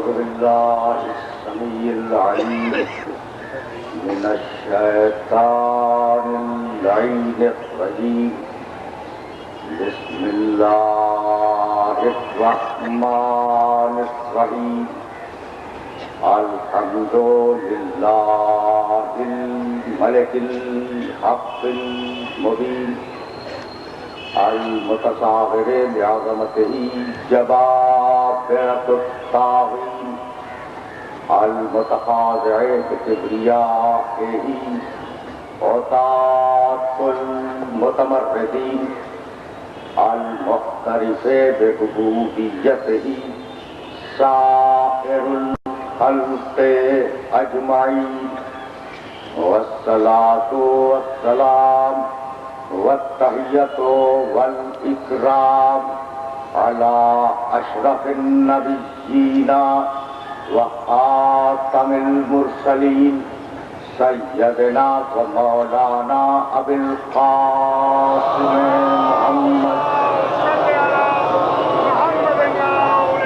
بالله السميع العليم من الشيطان اللعين الرجيم بسم الله الرحمن الرحيم الحمد لله الملك الحق المبين المتصاغر بعظمته جبابرة الطاغين المتخاضع بكبريائه عتاة المتمردين المعترف بربوبيته سائر الخلق أجمعين والصلاة والسلام والتحية والإكرام على أشرف النبيين وخاتم المرسلين سيدنا ومولانا أبي القاسم محمد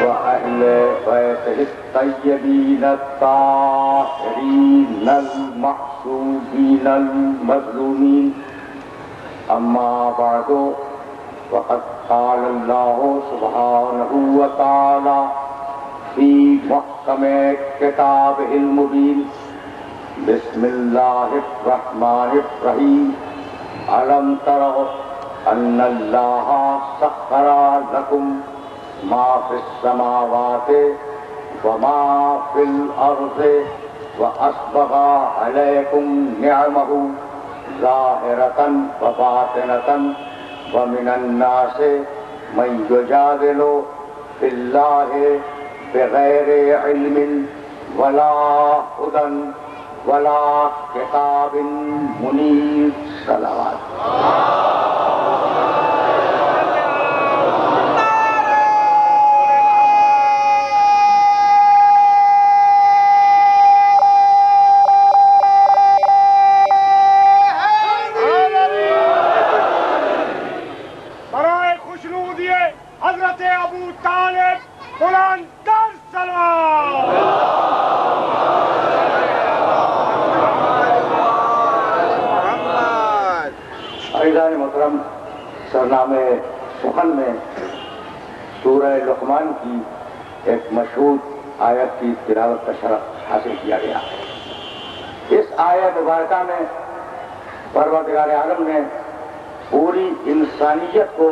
وأهل بيته الطيبين الطاهرين المعصومين المظلومين أما بعد وقد قال الله سبحانه وتعالى في محكم كتابه المبين بسم الله الرحمن الرحيم ألم تروا أن الله سخر لكم ما في السماوات وما في الأرض وأسبغ عليكم نعمه ظاهرة وباطنة ومن الناس من يجادل في الله بغير علم ولا هدى ولا كتاب منير صلوات سرنامے سخن میں سورہ لقمان کی ایک مشہور آیت کی تلاوت کا شرف حاصل کیا گیا. اس آیت مبارکہ میں پروردگار عالم نے پوری انسانیت کو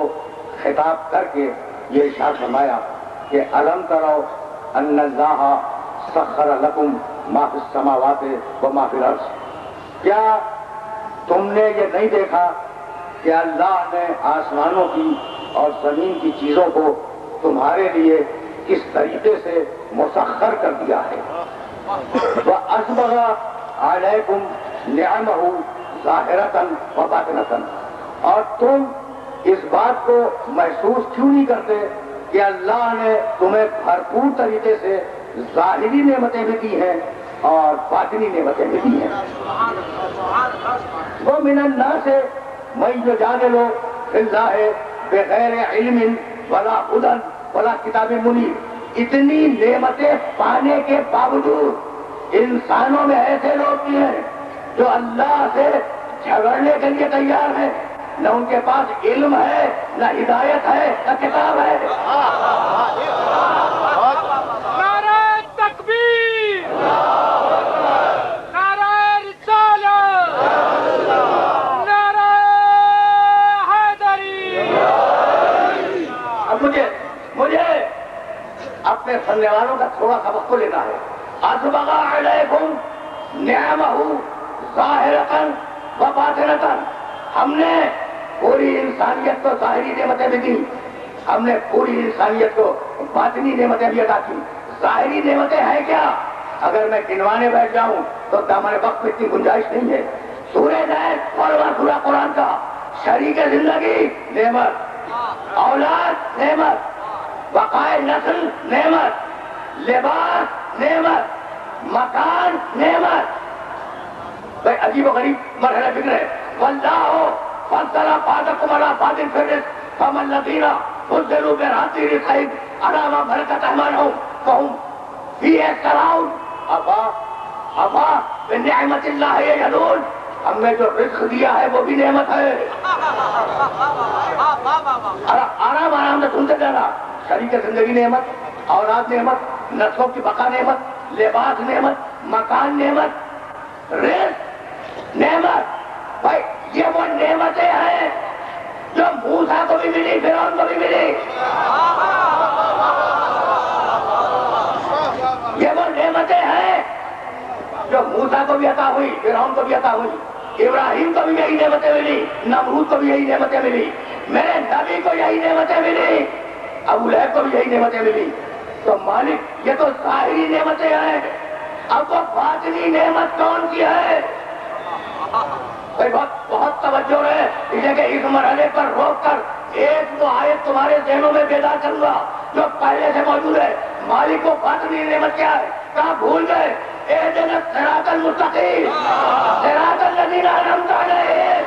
خطاب کر کے یہ ارشاد فرمایا کہ الم تروا ان اللہ سخر لکم ما فی السماوات و ما فی الارض. کیا تم نے یہ نہیں دیکھا کہ اللہ نے آسمانوں کی اور زمین کی چیزوں کو تمہارے لیے کس طریقے سے مسخر کر دیا ہے. وَأَسْبَغَ عَلَيْكُمْ نِعَمَهُ ظَاهِرَةً وَبَاطِنَةً. اور تم اس بات کو محسوس کیوں نہیں کرتے کہ اللہ نے تمہیں بھرپور طریقے سے ظاہری نعمتیں بھی دی ہیں اور باطنی نعمتیں بھی دی ہیں. وَمِنَ النَّاسِ مَن يُجَادِلُ فِي اللَّهِ بِغَيْرِ عِلْمٍ وَلَا هُدًى وَلَا كِتَابٍ مُنِيرٍ. اتنی نعمتیں پانے کے باوجود انسانوں میں ایسے لوگ بھی ہیں جو اللہ سے جھگڑنے کے لیے تیار ہیں. نہ ان کے پاس علم ہے، نہ ہدایت ہے، نہ کتاب ہے. نعرہ تکبیر، نعرہ رسالت، نعرہ حیدری. اب مجھے اپنے سننے والوں کا تھوڑا سا وقت لینا ہے. اسبغ علیکم نعمہ ظاہرۃ و باطنۃ. ہم نے پوری انسانیت کو ظاہری نعمتیں بھی دی، ہم نے پوری انسانیت کو باطنی نعمتیں بھی عطا کی. ظاہری نعمتیں ہیں کیا؟ اگر میں گنوانے بیٹھ جاؤں تو ہمارے وقت میں اتنی گنجائش نہیں ہے. سورہ زید پورا قرآن کا شریک زندگی نعمت، اولاد نعمت، بقائے نسل نعمت، لباس نعمت، مکان نعمت. بھائی عجیب و غریب مرحلہ فکر ہے. واللہ فضل بعضکم علی بعض فی الرزق فاما الذین فضلوا برحمة رزقهم على ما ملكت أيمانهم فهم فی کراؤن ابا بنعمت اللہ یجحدون، ہم نے جو رزق دیا ہے وہ بھی نعمت ہے۔ آرام سے سنتے جانا، شریک زندگی نعمت، اولاد نعمت، نسلوں کی بقا نعمت، لباس نعمت، مکان نعمت، رزق نعمت۔ بھائی یہ وہ نعمتیں ہیں جو موسیٰ کو بھی ملی، فرعون کو بھی ملی۔ یہ وہ نعمتیں ہیں جو موسیٰ کو بھی عطا ہوئی، فرعون کو بھی عطا ہوئی، ابراہیم کو بھی یہی نعمتیں ملی، نمرود کو بھی یہی نعمتیں ملی، میرے نبی کو یہی نعمتیں ملی، ابو لہب کو بھی یہی نعمتیں ملی۔ تو مالک یہ تو ظاہری نعمتیں ہیں، اب وہ باطنی نعمت کون کی ہے؟ بھائی بہت توجہ ہے، اس لیے کہ اس مرحلے پر روک کر ایک وہ آیت تمہارے ذہنوں میں بیدار کروں گا جو پہلے سے موجود ہے۔ مالک کو باطنی نعمت کیا ہے؟ کہاں بھول گئے؟ اہدنا الصراط المستقیم صراط الذین انعمت علیہم۔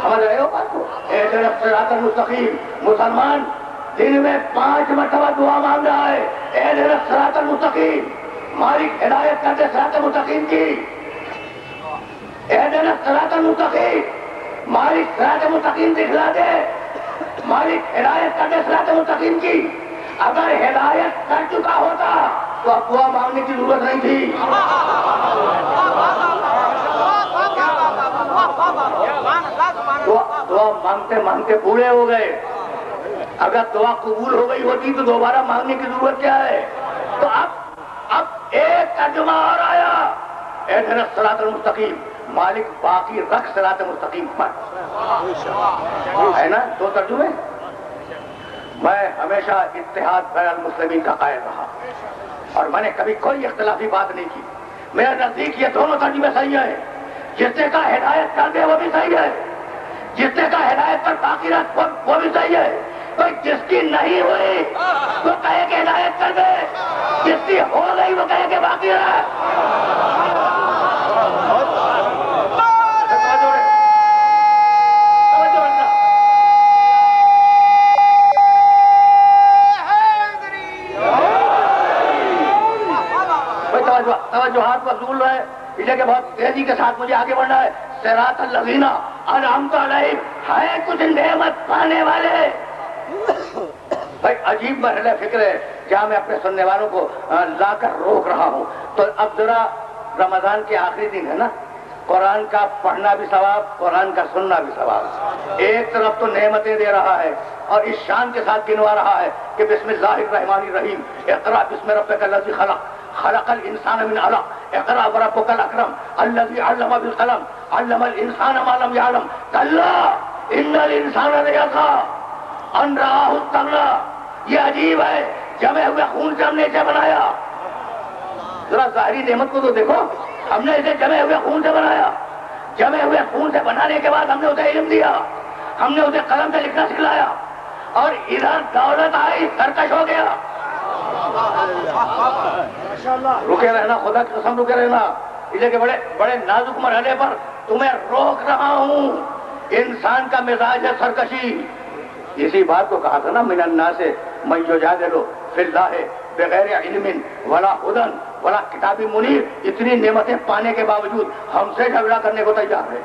سمجھ رہے ہو بات کو؟ اہدنا الصراط المستقیم۔ مسلمان دن میں 5 مرتبہ دعا مانگ رہا ہے، اہدنا الصراط المستقیم۔ مالک ہدایت کر دے صراط مستقیم کی، اہدنا الصراط المستقیم۔ مالک صراط مستقیم دکھلا دے، مالک ہدایت کر دے صراط مستقیم کی۔ اگر ہدایت کر چکا ہوتا تو اب دعا مانگنے کی ضرورت نہیں تھی۔ دعا مانگتے مانگتے بوڑھے ہو گئے، اگر دعا قبول ہو گئی ہوتی تو دوبارہ مانگنے کی ضرورت کیا ہے؟ تو اب ایک ترجمہ اور آیا، اہدنا الصراط المستقیم۔ مالک باقی رکھ صراط مستقیم پر، ہے نا؟ 2 ترجمے۔ میں ہمیشہ اتحاد بین المسلمین کا قائل رہا اور میں نے کبھی کوئی اختلافی بات نہیں کی۔ میرے نزدیک یہ دونوں ترجمے صحیح ہیں۔ جس نے کہا ہدایت کر دے وہ بھی صحیح ہے، جس نے کہا ہدایت پر باقی رکھ وہ بھی صحیح ہے۔ تو جس کی نہیں ہوئی وہ کہے کہ ہدایت کر دے، جس کی ہو گئی وہ کہے کہ باقی رکھ۔ توجہات مقبول ہے، اس لیے کہ بہت تیزی کے ساتھ مجھے آگے بڑھنا ہے۔ صراط الذین انعمت علیہم، ہے کچھ نعمت پانے والے۔ بھائی عجیب مرحلہ فکر ہے جہاں میں اپنے سننے والوں کو لا کر روک رہا ہوں۔ تو اب ذرا رمضان کے آخری دن ہے نا، قرآن کا پڑھنا بھی ثواب، قرآن کا سننا بھی ثواب۔ ایک طرف تو نعمتیں دے رہا ہے اور اس شان کے ساتھ گنوا رہا ہے کہ بسم اللہ الرحمن الرحیم، اقرأ بسم ربک الذی خلق، خلق الانسان من علق، اقرأ وربک الاکرم الذی علم بالقلم، علم الانسان ما لم یعلم، کلا ان الانسان لیطغی ان رآہ استغنی۔ یہ عجیب ہے، جمے ہوئے خون سے ہم نے اسے بنایا۔ ذرا ظاہری نعمت کو تو دیکھو، ہم نے اسے جمے ہوئے خون سے بنایا، جمے ہوئے خون سے بنانے کے بعد ہم نے اسے علم دیا، ہم نے اسے قلم سے لکھنا سکھلایا، اور ادھر دولت آئی سرکش ہو گیا۔ رکے رہنا، خدا کی قسم رکے رہنا، اس لیے کہ بڑے نازک مرحلے پر تمہیں روک رہا ہوں۔ انسان کا مزاج ہے سرکشی۔ اسی بات کو کہا تھا نا، من الناس من یجادل فی اللہ بغیر علم ولا ہدی ولا کتاب منیر۔ اتنی نعمتیں پانے کے باوجود ہم سے جھگڑا کرنے کو تیار ہے۔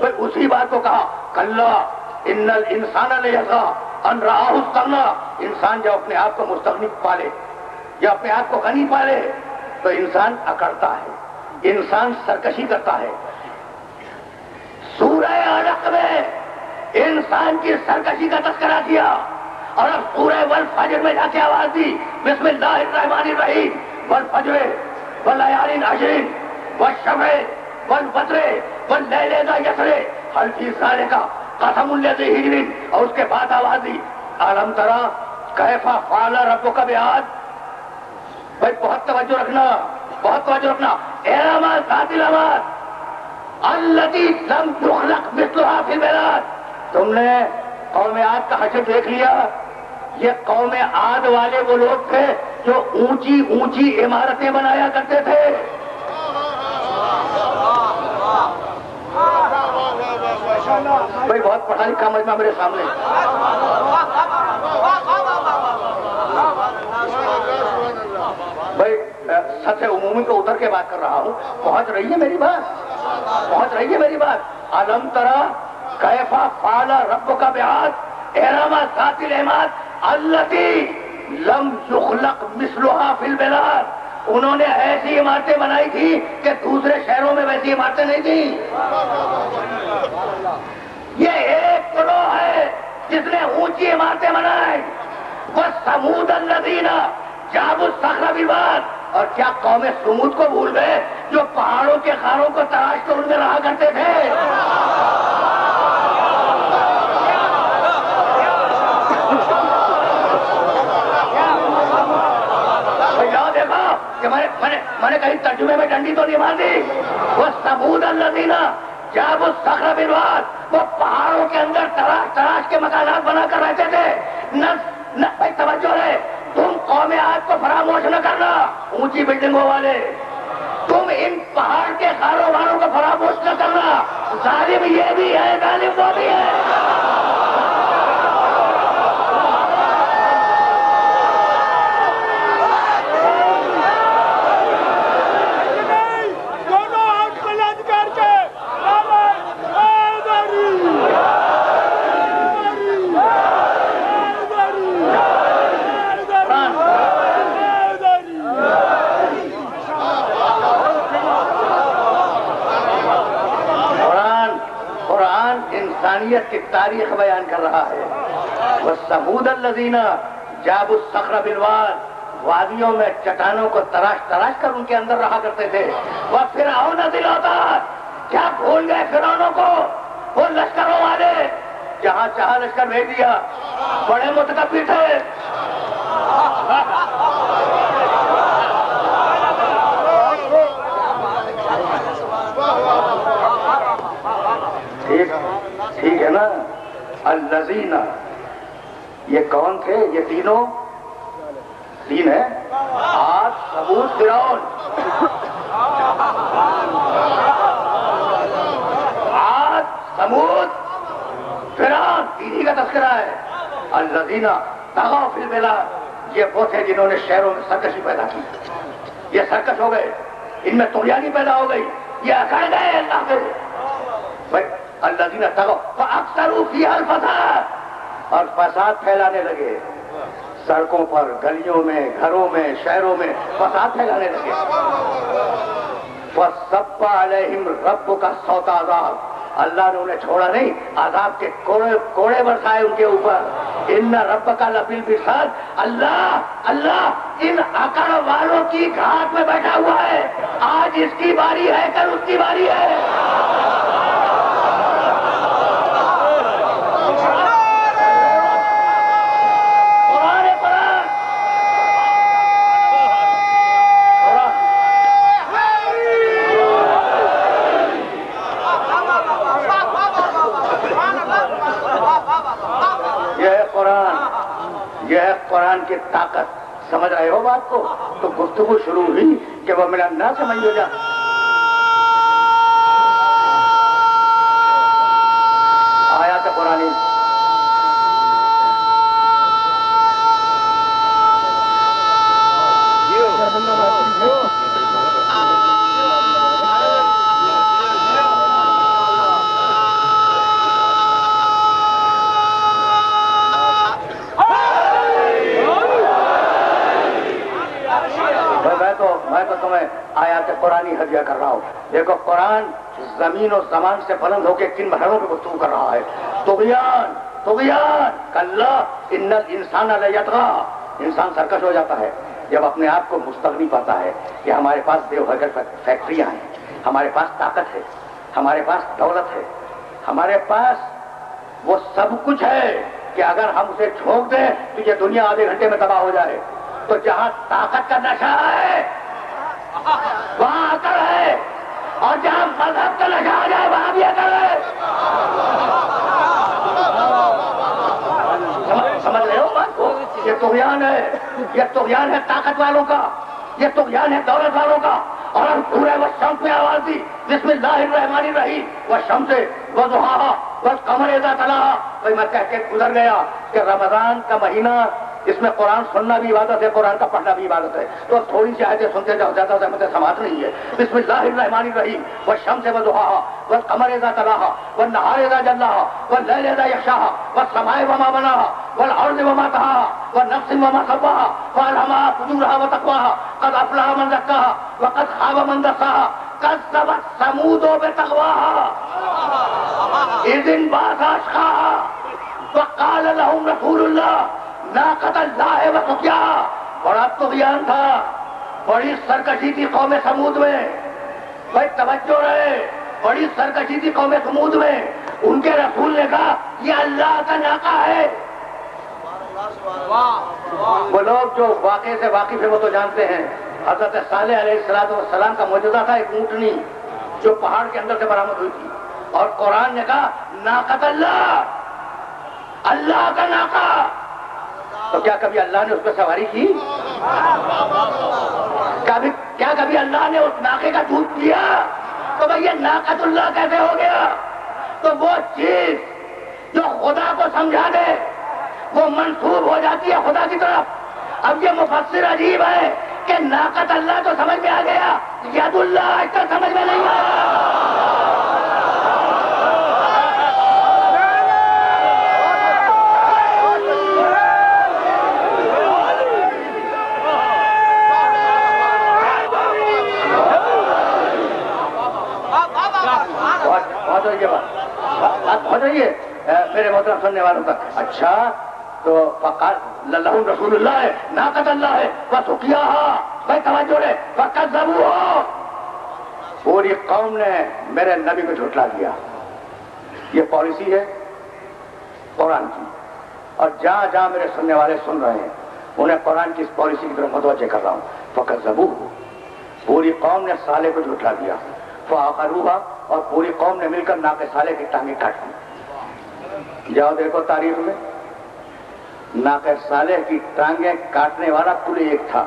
تو اسی بات کو کہا، کلا ان الانسان لیطغی ان رآہ استغنی۔ انسان جب اپنے آپ کو مستغنی پالے یا اپنے آپ کو غنی پالے تو انسان اکڑتا ہے، انسان سرکشی کرتا ہے۔ سورہ علق میں انسان کی سرکشی کا تذکرہ کیا، اور اب سورہ والفجر میں جا کے آواز دی، بسم اللہ الرحمن الرحیم، والفجر واللیال عشر والشفع والوتر واللیل اذا یسر هل فی ذلک قسم لذی حجر، اور اس کے بعد آواز دی، الم تری کیف فعل ربک بعاد۔ بھائی بہت توجہ رکھنا، بہت توجہ رکھنا۔ ارم ذات العماد التی لم یخلق مثلها فی البلاد۔ تم نے قوم عاد کا حشر دیکھ لیا؟ یہ قوم عاد والے وہ لوگ تھے جو اونچی اونچی عمارتیں بنایا کرتے تھے۔ بھائی بہت پڑھا لکھا مجمع میرے سامنے، کر کے بات کر رہا ہوں. پہنچ رہی ہے میری بات؟ پہنچ رہی ہے میری بات؟ الم ترى کیف فعل ربک بعاد ارم ذات العماد التي لم يخلق مثلها في البلاد. انہوں نے ایسی عمارتیں بنائی تھی کہ دوسرے شہروں میں ویسی عمارتیں نہیں تھیں. یہ ایک گروہ ہے جس نے اونچی عمارتیں بنائی. وَثَمُودَ الَّذِينَ جَابُوا الصَّخْرَ بِالْوَادِ. اور کیا قوم سمود کو بھول گئے جو پہاڑوں کے خاروں کو تراش کر ان میں رہا کرتے تھے؟ کہ میں نے کہیں ترجمے میں ڈنڈی تو نہیں مار دی. وہ ثمود الذین جابوا الصخر بالواد. وہ پہاڑوں کے اندر تراش تراش کے مکانات بنا کر رہتے تھے. بھائی توجہ ہے، تم قوم عاد کو فراموش نہ کرنا، اونچی بلڈنگوں والے. تم ان پہاڑ کے خاروں والوں کو فراموش نہ کرنا. ظالم یہ بھی ہے، ظالم وہ بھی ہے. انسانیت کی تاریخ بیان کر رہا ہے. وَثَمُودَ الَّذِينَ جَابُوا الصَّخْرَ بِالْوَادِ. وادیوں میں چٹانوں کو تراش تراش کر ان کے اندر رہا کرتے تھے. وَفِرْعَوْنَ ذِي الْأَوْتَادِ. کیا بھول گئے فرعونوں کو؟ وہ لشکروں والے جہاں چاہا لشکر بھیج دیا. بڑے متکبر تھے. ٹھیک ہے نا. الذین، یہ کون تھے؟ یہ تینوں تین ہے. عاد، ثمود، فرعون. عاد، ثمود، فرعون، تین کا تذکرہ ہے. الذین طغوا فی البلاد. یہ وہ تھے جنہوں نے شہروں میں سرکشی پیدا کی. یہ سرکش ہو گئے، ان میں طغیانی پیدا ہو گئی، یہ اکڑ گئے اللہ سے. الذین طغوا فاکثروا فیہا الفساد. اور فساد پھیلانے لگے سڑکوں پر، گلیوں میں، گھروں میں، شہروں میں فساد پھیلانے لگے. فصب علیہم ربک صوت عذاب. اللہ نے انہیں چھوڑا نہیں، عذاب کے کوڑے برسائے ان کے اوپر. ان ربک لبالمرصاد. اللہ ان اکڑ والوں کی گھاٹ میں بیٹھا ہوا ہے. آج اس کی باری ہے، کل اس کی باری ہے. یہ ہے قرآن کی طاقت. سمجھ رہے ہو بات کو؟ تو گفتگو شروع ہوئی کہ وہ میرا نہ سمجھ ہو جا. آیات قرآنی میں تو تمہیں آیات قرآنی ہدیہ کر رہا ہوں. دیکھو قرآن زمین و زمان سے بلند ہو کے کن مرحلوں پہ گفتگو کر رہا ہے. طغیان کلا ان الانسان لیطغی. انسان سرکش ہو جاتا ہے جب اپنے آپ کو مستغنی پاتا ہے کہ ہمارے پاس دیو بھگر فیکٹریاں ہیں، ہمارے پاس طاقت ہے، ہمارے پاس دولت ہے، ہمارے پاس وہ سب کچھ ہے کہ اگر ہم اسے جھونک دیں تو یہ دنیا آدھے گھنٹے میں تباہ ہو جائے. تو جہاں طاقت کا نشہ ہے وہاں عقل ہے، اور جہاں مذہب کا نشہ آ جائے وہاں بھی عقل ہے. سمجھ رہے ہو بات کو؟ یہ طغیان ہے، یہ طغیان ہے طاقت والوں کا، یہ طغیان ہے دولت والوں کا. اور ہم پورے والشمس میں آواز دی بسم اللہ الرحمن الرحیم. والشمس وضحاها والقمر اذا تلاها. بھائی میں کہہ کے گزر گیا کہ رمضان کا مہینہ اس میں قرآن سننا بھی عبادت ہے، قرآن کا پڑھنا بھی عبادت ہے. تو اب تھوڑی سی آیتیں سنتے جاؤ، زیادہ زحمتیں سماعت نہیں ہے. بسم اللہ الرحمن الرحیم. والشمس وضحاها والقمر اذا تلاها والنهار اذا جلاها والليل اذا يغشاها والسماء وما بناها والارض وما طحاها والنفس وما سواها فالهمها فجورها وتقواها قد افلح من زكاها وقد خاب من دساها كذبت ثمود بطغواها اذ انبعث اشقاها وقال لهم رسول الله ناقة الله وسقياها. بڑا طغیان تھا، بڑی سرکشی تھی قوم سمود میں. بھائی توجہ رہے، بڑی سرکشی تھی قوم سمود میں. ان کے رسول نے کہا یہ اللہ کا ناقہ ہے. وہ لوگ جو واقعے سے واقف ہے وہ تو جانتے ہیں. حضرت صالح علیہ السلام کا معجزہ تھا ایک اونٹنی جو پہاڑ کے اندر سے برآمد ہوئی تھی، اور قرآن نے کہا ناقۃ اللہ، اللہ کا ناقہ. تو کیا کبھی اللہ نے اس پہ سواری کی؟ کیا کبھی اللہ نے اس ناقے کا دودھ پیا؟ تو بھئی یہ ناقۃ اللہ کیسے ہو گیا؟ تو وہ چیز جو خدا کو سمجھا دے وہ منسوب ہو جاتی ہے خدا کی طرف. اب یہ مفسر عجیب ہے کہ ناقۃ اللہ تو سمجھ میں آ گیا، ید اللہ آج تک سمجھ میں نہیں آیا. ہو جائیے میرے محترم سننے والوں تک. اچھا تو فقال لہم رسول اللہ ہے، ناقۃ اللہ ہے، وسقیاها. بھائی توجہ رہے، فکذبوها. پوری قوم نے میرے نبی کو جھٹلا دیا. یہ پالیسی ہے قرآن کی، اور جہاں جہاں میرے سننے والے سن رہے ہیں انہیں قرآن کی اس پالیسی کی طرف متوجہ کر رہا ہوں. فکذبوه، پوری قوم نے صالح کو جھٹلا دیا. فعقروها، اور پوری قوم نے مل کر ناقہ صالح کی ٹانگیں کاٹ دی. جاؤ دیکھو تاریخ میں ناقہ صالح کی ٹانگیں کاٹنے والا کل ایک تھا،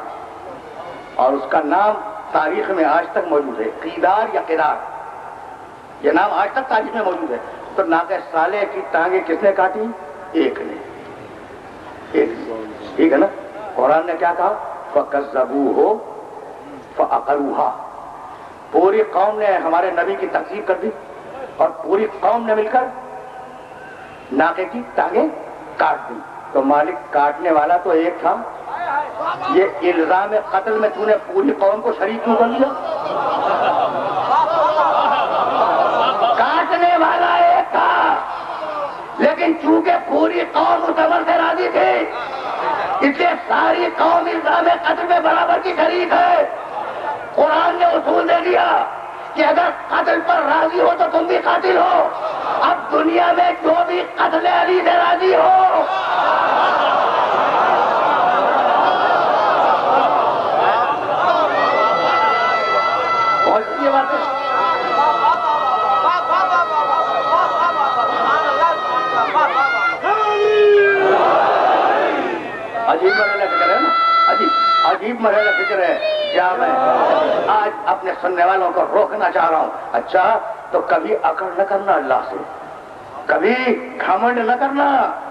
اور اس کا نام تاریخ میں آج تک موجود ہے، قیدار یا قدار. یہ نام آج تک تاریخ میں موجود ہے. تو ناقہ صالح کی ٹانگیں کس نے کاٹی؟ ایک نے. ٹھیک ہے نا. قرآن نے کیا کہا؟ فکذبوہ فعقروها. پوری قوم نے ہمارے نبی کی تکذیب کر دی، اور پوری قوم نے مل کر ناقے کی ٹانگیں کاٹ دی. تو مالک کاٹنے والا تو ایک تھا، یہ الزام قتل میں تو نے پوری قوم کو شریک کیوں کر دیا؟ کاٹنے والا ایک تھا، لیکن چونکہ پوری قوم اس عمل سے راضی تھی اس لیے ساری قوم الزام قتل میں برابر کی شریک ہے. قرآن نے اصول دے دیا کہ اگر قتل پر راضی ہو تو تم بھی قاتل ہو. اب دنیا میں جو بھی قتل علی سے راضی ہو یہ بات ہے. عجیب مرحلہ فکر ہے نا، عجیب مرحلہ فکر ہے. کیا میں آج اپنے سننے والوں کو روکنا چاہ رہا ہوں. اچھا تو کبھی اکڑ نہ کرنا اللہ سے، کبھی گھمنڈ نہ کرنا.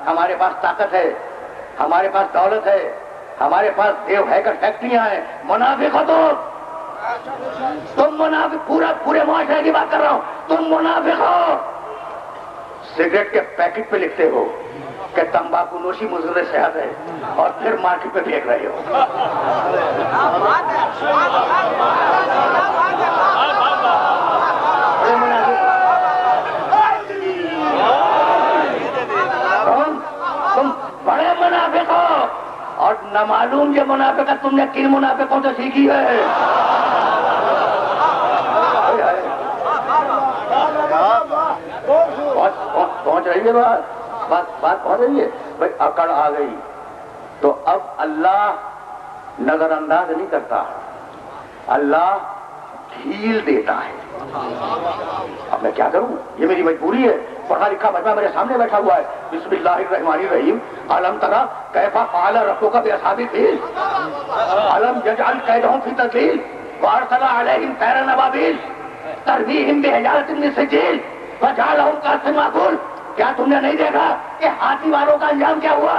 ہمارے پاس طاقت ہے، ہمارے پاس دولت ہے، ہمارے پاس دیو ہیکر فیکٹریاں ہیں. منافق ہو تم منافق. پورے معاشرے کی بات کر رہا ہوں. تم منافق ہو. سگریٹ کے پیکٹ پہ لکھتے ہو کہ تمباکو نوشی مضر صحت ہے، اور پھر مارکیٹ پہ پھینک رہے ہو. تم بڑے منافق ہو، اور نہ معلوم یہ منافقت تم نے کن منافقوں سے سیکھی ہے. پہنچ رہی ہے بات پہنچ رہی ہے. بھائی اکڑ آ گئی تو اب اللہ نظر انداز نہیں کرتا، اللہ ڈھیل دیتا ہے. اب میں کیا کروں؟ یہ میری مجبوری ہے. پڑھا لکھا بچہ میرے سامنے بیٹھا ہوا ہے. بسم اللہ الرحمن الرحیم. علم تری کیف فعل ربک باصحاب الفیل علم یجعل کیدہم فی تضلیل وارسل علیہم طیرا ابابیل ترمیہم بحجارۃ من سجیل فجعلہم کعصف مأکول. کیا تم نے نہیں دیکھا کہ ہاتھی والوں کا انجام کیا ہوا؟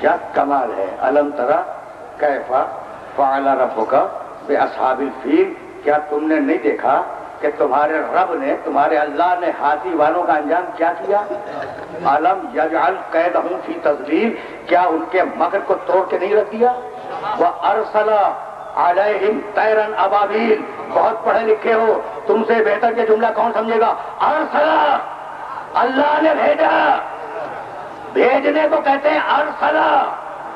کیا کمال ہے. الم ترا کیف فعل ربک باصحاب الفیل، کیا تم نے نہیں دیکھا کہ تمہارے رب نے، تمہارے اللہ نے ہاتھی والوں کا انجام کیا کیا؟ علم یجعل قیدہم فی تضلیل، کیا ان کے مکر کو توڑ کے نہیں رکھ دیا؟ وارسل علیہم طیرا ابابیل، بہت پڑھے لکھے ہو، تم سے بہتر یہ جملہ کون سمجھے گا؟ ارسل، اللہ نے بھیجا. بھیجنے کو کہتے ہیں ارسل.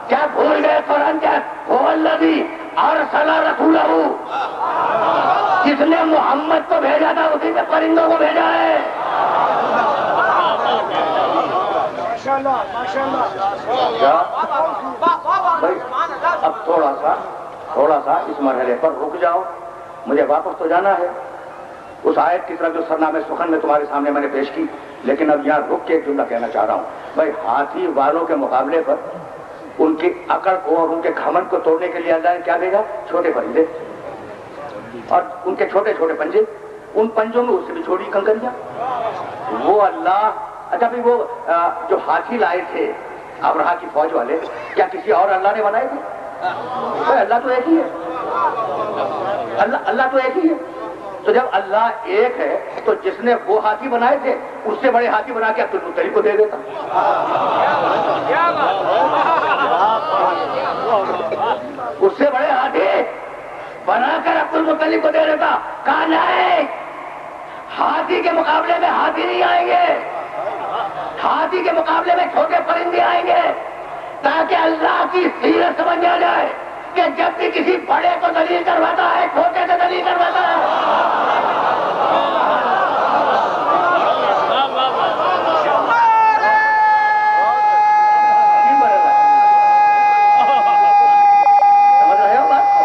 کیا بھول گئے قرآن کیا؟ هو الذی ارسل رسولہ، جس نے محمد کو بھیجا تھا اسی نے پرندوں کو بھیجا ہے. کیا بھائی اب تھوڑا سا اس مرحلے پر رک جاؤ، مجھے واپس تو جانا ہے اس آیت کی طرف جو سرنامے سخن میں تمہارے سامنے میں نے پیش کی. لیکن اب یہاں رک کے ایک جملہ کہنا چاہ رہا ہوں. بھائی ہاتھی والوں کے مقابلے پر ان کی اکڑ کو اور ان کے گھمنڈ کو توڑنے کے لیے اللہ نے کیا بھیجا؟ چھوٹے پرندے اور ان کے چھوٹے چھوٹے پنجے، ان پنجوں میں اس سے بھی چھوٹی کنکریاں. وہ اللہ، اچھا بھائی وہ جو ہاتھی لائے تھے ابرہا کی فوج والے، کیا کسی اور اللہ نے بنائے تھے؟ اللہ تو ایک ہی ہے. اللہ تو ایک ہی ہے. تو جب اللہ ایک ہے تو جس نے وہ ہاتھی بنائے تھے اس سے بڑے ہاتھی بنا کے عبد المطلب کو دے دیتا. اس سے بڑے ہاتھی بنا کر عبد المطلب کو دے دیتا. کہا نہیں، ہاتھی کے مقابلے میں ہاتھی نہیں آئیں گے، ہاتھی کے مقابلے میں چھوٹے پرندے آئیں گے، تاکہ اللہ کی سیرت سمجھ آ جائے کہ جب بھی کسی بڑے کو دلیل کرواتا ہے چھوٹے سے دلیل کرواتا ہے. سمجھ رہے ہو بات کو؟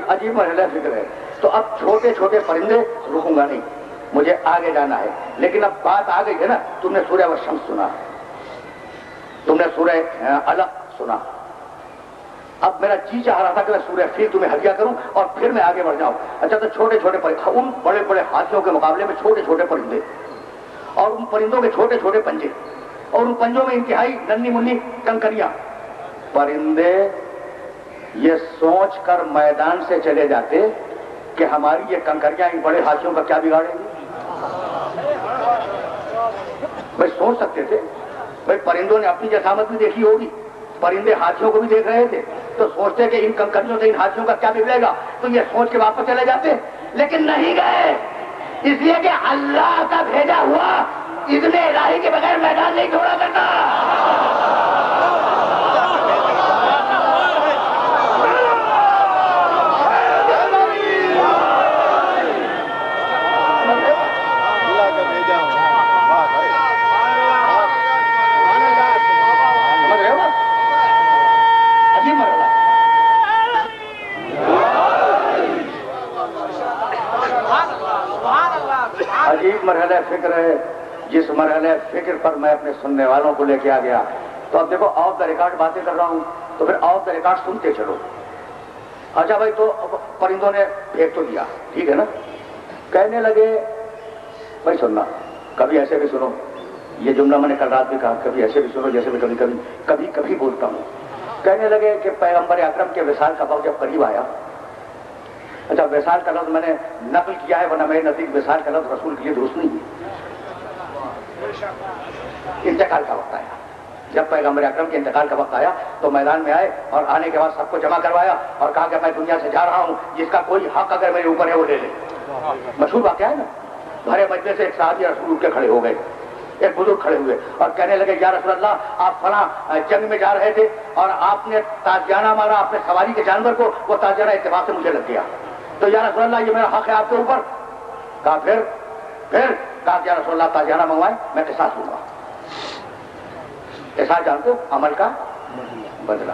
عجیب مرحلہ فکر ہے. تو اب چھوٹے چھوٹے پرندے، رکوں گا نہیں، مجھے آگے جانا ہے. لیکن اب بات آ گئی ہے نا، تم نے سورہ والشمس سنا، تم نے سورہ علق سنا. اب میرا جی چاہ رہا تھا کہ میں سورہ فیل تمہیں ہدیہ کروں اور پھر میں آگے بڑھ جاؤں. اچھا تو چھوٹے چھوٹے پرندے، ان بڑے بڑے ہاتھیوں کے مقابلے میں چھوٹے چھوٹے پرندے، اور ان پرندوں کے چھوٹے چھوٹے پنجے، اور ان پنجوں میں انتہائی ننھی منی کنکریاں. پرندے یہ سوچ کر میدان سے چلے جاتے کہ ہماری یہ کنکریاں ان بڑے ہاتھیوں کا کیا بگاڑیں گی. بھائی سوچ سکتے تھے. بھائی پرندوں نے اپنی جسامت بھی دیکھی ہوگی، پرندے ہاتھیوں کو بھی دیکھ رہے تھے، تو سوچتے کہ ان کنکریوں سے ان ہاتھیوں کا کیا بگڑے گا، تو یہ سوچ کے واپس چلے جاتے. لیکن نہیں گئے، اس لیے کہ اللہ کا بھیجا ہوا اذن الہی کے بغیر میدان نہیں چھوڑا کرتا. عجیب مرحلہ فکر ہے، جس مرحلہ فکر پر میں اپنے سننے والوں کو لے کے آ گیا. تو اب دیکھو آف دا ریکارڈ باتیں کر رہا ہوں، تو پھر آف دا ریکارڈ سنتے چلو. اچھا بھائی تو پرندوں نے پھینک تو دیا، ٹھیک ہے نا. کہنے لگے، بھائی سننا، کبھی ایسے بھی سنو، یہ جملہ میں نے کل رات بھی کہا، کبھی ایسے بھی سنو جیسے میں کبھی کبھی بولتا ہوں. کہنے لگے کہ پیغمبر اکرم کے وصال کا وقت جب قریب آیا، اچھا وصال کا لفظ میں نے نقل کیا ہے ورنہ میرے نزدیک وصال کا لفظ رسول کے لیے درست نہیں ہے. انتقال کا وقت آیا، جب پیغمبر اکرم کے انتقال کا وقت آیا تو میدان میں آئے اور آنے کے بعد سب کو جمع کروایا اور کہا کہ میں دنیا سے جا رہا ہوں، جس کا کوئی حق اگر میرے اوپر ہے وہ لے لے. مشہور واقعہ ہے نا. بھرے مجلس سے ایک صحابی رسول اٹھ کے کھڑے ہو گئے، ایک بزرگ کھڑے ہوئے اور کہنے لگے یا رسول اللہ، آپ فلاں جنگ میں جا رہے تھے اور آپ نے تازیانہ مارا اپنے سواری کے جانور کو، وہ تازیانہ اتفاق سے مجھے لگ گیا، تو یا رسول اللہ یہ میرا حق ہے آپ کے اوپر. کہا پھر کہا یا رسول اللہ تازیانہ منگوائیں، میں قصاص لوں گا. قصاص جانتے ہو، عمل کا بدلہ.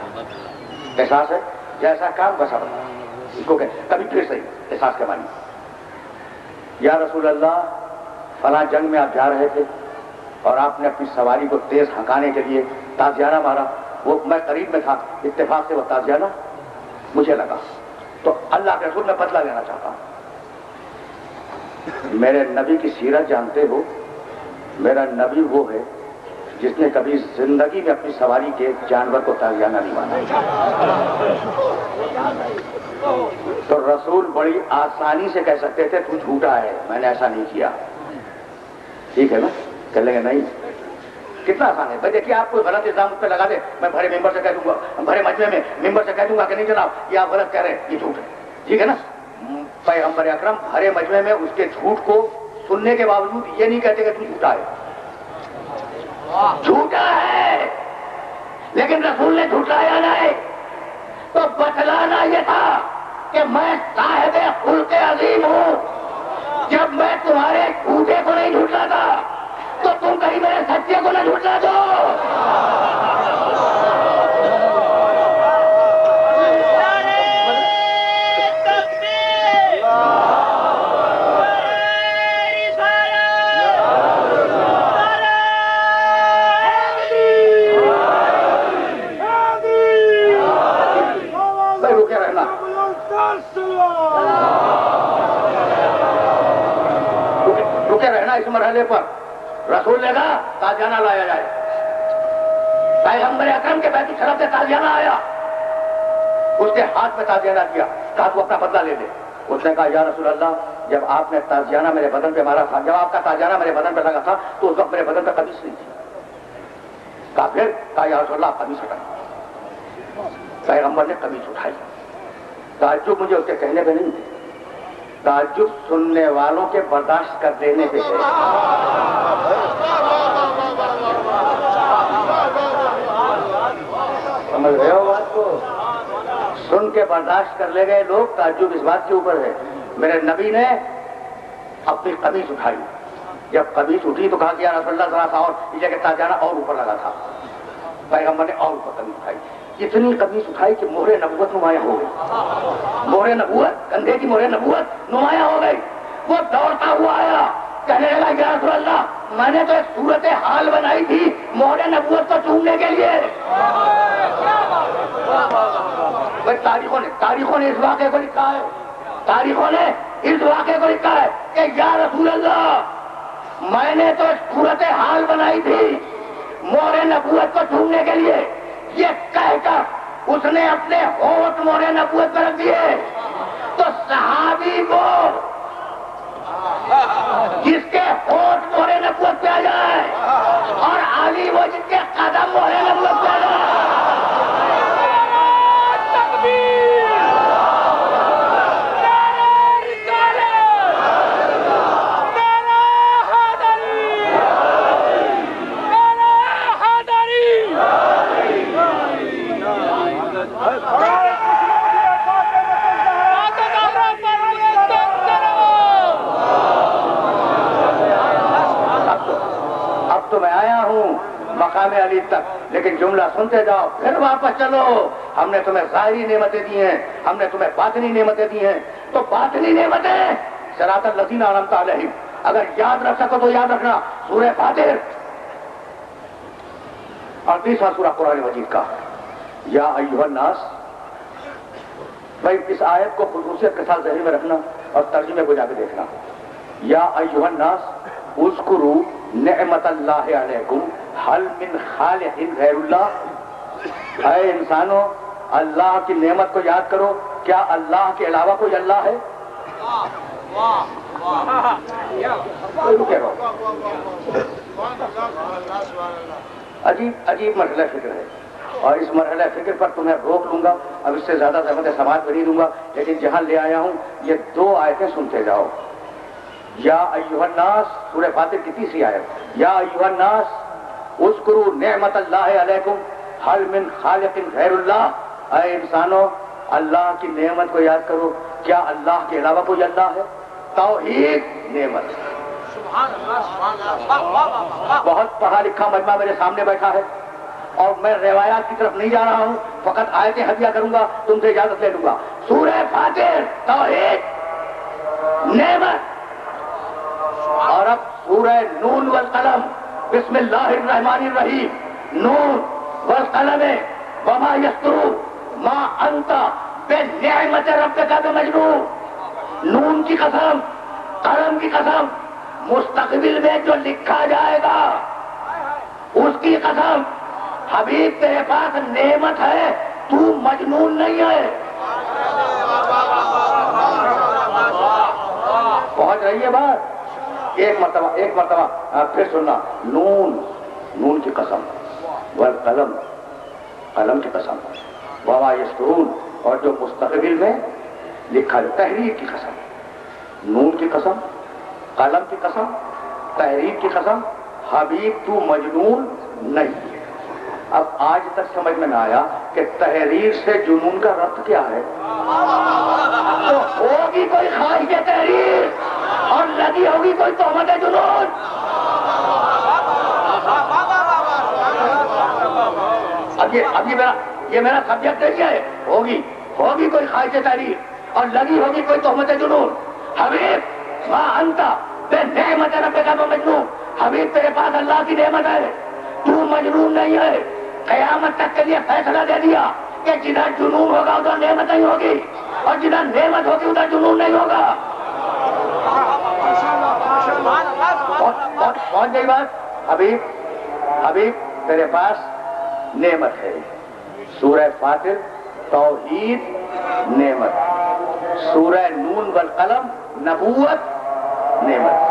قصاص ہے جیسا کام ویسا بدلہ، اس کو کہ کبھی پھر صحیح قصاص کے معنی. یا رسول اللہ فلاں جنگ میں آپ جا رہے تھے اور آپ نے اپنی سواری کو تیز ہنکانے کے لیے تازیانہ مارا، وہ میں قریب میں تھا، اتفاق سے وہ تازیانہ مجھے لگا تو اللہ کے رسول میں بدلہ لینا چاہتا ہوں. میرے نبی کی سیرت جانتے ہو؟ میرا نبی وہ ہے جس نے کبھی زندگی میں اپنی سواری کے جانور کو تازیانہ نہیں مانا. تو رسول بڑی آسانی سے کہہ سکتے تھے تو جھوٹا ہے، میں نے ایسا نہیں کیا. ٹھیک ہے نا؟ کہہ لیں گے نہیں. کتنا آسان ہے بھائی. دیکھیے آپ کوئی غلط الزام اس پہ لگا دے، میں بھرے ممبر سے کہہ دوں گا، بھرے مجمع میں ممبر سے کہہ دوں گا کہ نہیں جناب یہ آپ غلط کہہ رہے ہیں، یہ جھوٹ ہے. ٹھیک ہے نا؟ پیغمبر اکرم بھرے مجمع میں اس کے جھوٹ کو سننے کے باوجود یہ نہیں کہتے کہ تو جھوٹا ہے. جھوٹا ہے لیکن رسول نے جھوٹایا نہیں. تو بتلانا یہ تھا کہ میں صاحب خلق عظیم ہوں. جب میں تمہارے جھوٹے کو نہیں جھوٹلاتا تو تم کہیں میرے سچے کو نہ جھوٹلا دو. رکے رہنا اس مرحلے پر. رسول نے کہا تازیانہ لایا جائے. پیغمبر اکرم کے بیت الشرف سے تازیانہ آیا، اس کے ہاتھ میں تازیانہ دیا، کہا تو اپنا بدلہ لے لے. اس نے کہا یا رسول اللہ جب آپ نے تازیانہ میرے بدن پہ مارا تھا، جب آپ کا تازیانہ میرے بدن پہ لگا تھا تو اس وقت میرے بدن پہ قمیص نہیں تھی. کہا پھر؟ کہا یا رسول اللہ آپ قمیص اٹھائیں. پیغمبر نے قمیص اٹھائی. تعجب مجھے اس کے کہنے پہ نہیں، تعجب سننے والوں کے برداشت کر دینے پہ ہے. سمجھ رہے ہو بات کو؟ سن کے برداشت کر لے گئے لوگ. تعجب اس بات کے اوپر ہے میرے نبی نے اپنی قمیص اٹھائی. جب قمیص اٹھی تو کہا کہ یا رسول اللہ ذرا سا اور یہ جگہ تازیانہ اور اوپر لگا تھا. پیغمبر نے اور اوپر قمیص اٹھائی. اتنی قمیص اٹھائی کہ مہر نبوت نمایاں ہو گئی. مہر نبوت، کندھے کی مہر نبوت نمایاں ہو گئی. وہ دوڑتا ہوا آیا، کہنے لگا یا رسول اللہ میں نے تو ایک صورت حال بنائی تھی مہر نبوت کو چومنے کے لیے. تاریخوں نے اس واقعے کو لکھا ہے، تاریخوں نے اس واقعے کو لکھا ہے کہ یا رسول اللہ میں نے تو ایک صورت حال بنائی تھی مہر نبوت کو چومنے کے لیے. یہ کہہ کر اس نے اپنے ہونٹ مہر نبوت پر رکھ دیے. تو صحابی کو جس کے ہونٹ مہر نبوت پہ آ جائے اور علی وہ جس کے قدم مہر نبوت پہ آ جائے. تو میں آیا ہوں مقام علی تک، لیکن جملہ سنتے جاؤ پھر واپس چلو. ہم نے تمہیں ظاہری نعمتیں دی ہیں، ہم نے تمہیں باطنی نعمتیں دی ہیں. تو باطنی نعمتیں صراط الذین انعمت علیہم اگر یاد رکھ سکو تو یاد رکھنا سورہ فاتر اور تیسرا سورہ قرآن مجید کا یا ایھا الناس. بھائی اس آیت کو خصوصیت کے ساتھ ذہن میں رکھنا اور ترجمے کو جا کے دیکھنا. یا ایھا الناس اذکروا نعمت اللہ علیکم حل من خالق غیر اللہ. اے انسانوں اللہ کی نعمت کو یاد کرو، کیا اللہ کے علاوہ کوئی اللہ ہے؟ عجیب عجیب مرحلہ فکر ہے اور اس مرحلہ فکر پر تمہیں روک لوں گا. اب اس سے زیادہ زحمت سماعت بھی نہیں دوں گا، لیکن جہاں لے آیا ہوں یہ دو آیتیں سنتے جاؤ. یا ایھا الناس سورہ فاتر کی تیسری آیت یا ایھا الناس اذکروا نعمت اللہ علیکم حل من خالق غیر اللہ. اے انسانوں اللہ کی نعمت کو یاد کرو، کیا اللہ کے علاوہ کوئی اللہ ہے؟ توحید نعمت. بہت پڑھا لکھا مجمع میرے سامنے بیٹھا ہے اور میں روایات کی طرف نہیں جا رہا ہوں، فقط آیتیں ہدیہ کروں گا، تم سے اجازت لے لوں گا. سورہ فاتر توحید نعمت. اور اب سورہ نون والقلم بسم اللہ الرحمن الرحیم. نون والقلم وما یسطرون ما انت بنعمت ربک بمجنون، نون کی قسم، قلم کی قسم، مستقبل میں جو لکھا جائے گا اس کی قسم، حبیب تیرے پاس نعمت ہے، تو مجنون نہیں ہے۔ پہنچ رہی ہے بات؟ ایک مرتبہ پھر سننا، نون کی قسم، والقلم، قلم کی قسم، وما یسطرون، اور جو مستقبل میں لکھا ہے، تحریر کی قسم، نون کی قسم، قلم کی قسم، تحریر کی قسم، حبیب تو مجنون نہیں ہے۔ اب آج تک سمجھ میں نہ آیا کہ تحریر سے جنون کا ربط کیا ہے؟ تو ہوگی کوئی خواہش تحریر اور لگی ہوگی کوئی تہمت جنون۔ اب یہ میرا سبجیکٹ نہیں ہے، ہوگی کوئی خواہش تحریر اور لگی ہوگی کوئی تہمت جنون۔ حبیب ما انت بنعمت ربک بمجنون، حبیب تیرے پاس اللہ کی نعمت ہے، تو مجنون نہیں ہے۔ قیامت تک کے لیے فیصلہ دے دیا کہ جدھر جنون ہوگا ادھر نعمت نہیں ہوگی، اور جدھر نعمت ہوگی ادھر جنون نہیں ہوگا۔ پہنچ گئی بات؟ حبیب تیرے پاس نعمت ہے۔ سورہ فاطر توحید نعمت، سورہ نون والقلم نبوت نعمت۔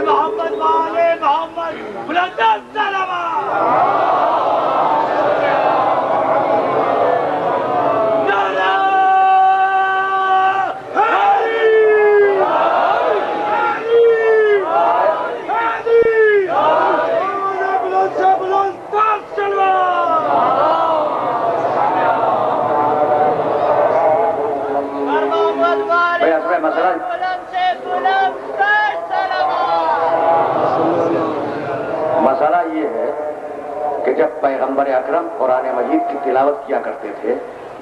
محمد والے محمد بلند السلام۔ مسئلہ یہ ہے کہ جب پیغمبر اکرم قرآن مجید کی تلاوت کیا کرتے تھے،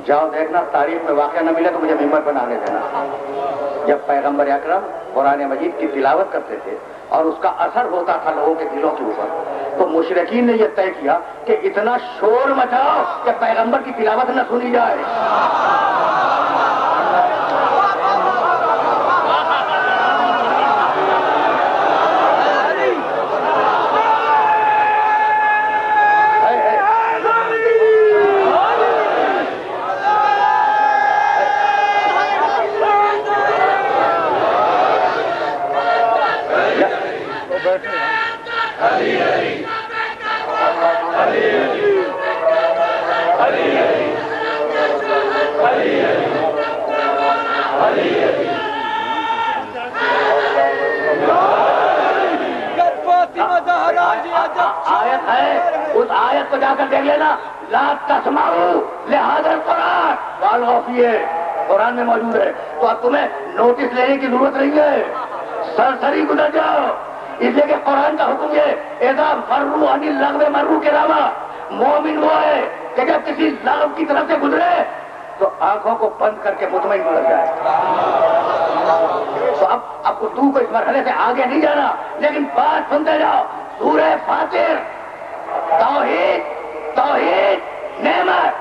جاؤ دیکھنا تاریخ میں واقعہ نہ ملے تو مجھے ممبر پر نہ دینا، جب پیغمبر اکرم قرآن مجید کی تلاوت کرتے تھے اور اس کا اثر ہوتا تھا لوگوں کے دلوں کے اوپر، تو مشرکین نے یہ طے کیا کہ اتنا شور مچاؤ کہ پیغمبر کی تلاوت نہ سنی جائے۔ آیت ہے، اس آیت کو جا کر دیکھ لینا، لا تسمعوا لہذا القرآن والغوا فیہ، قرآن میں موجود ہے۔ تو اب تمہیں نوٹس لینے کی ضرورت نہیں ہے، سرسری گزر جاؤ، اس لیے کہ قرآن کا حکم یہ اذا فروا عن اللغو مروا کراما، مومن وہ ہے کہ جب کسی لغو کی طرف سے گزرے تو آنکھوں کو بند کر کے مطمئن گزر جائے۔ تو اب تو کو اس مرحلے سے آگے نہیں جانا، لیکن بات سنتے جاؤ۔ سورہ فاطر توحید نعمت،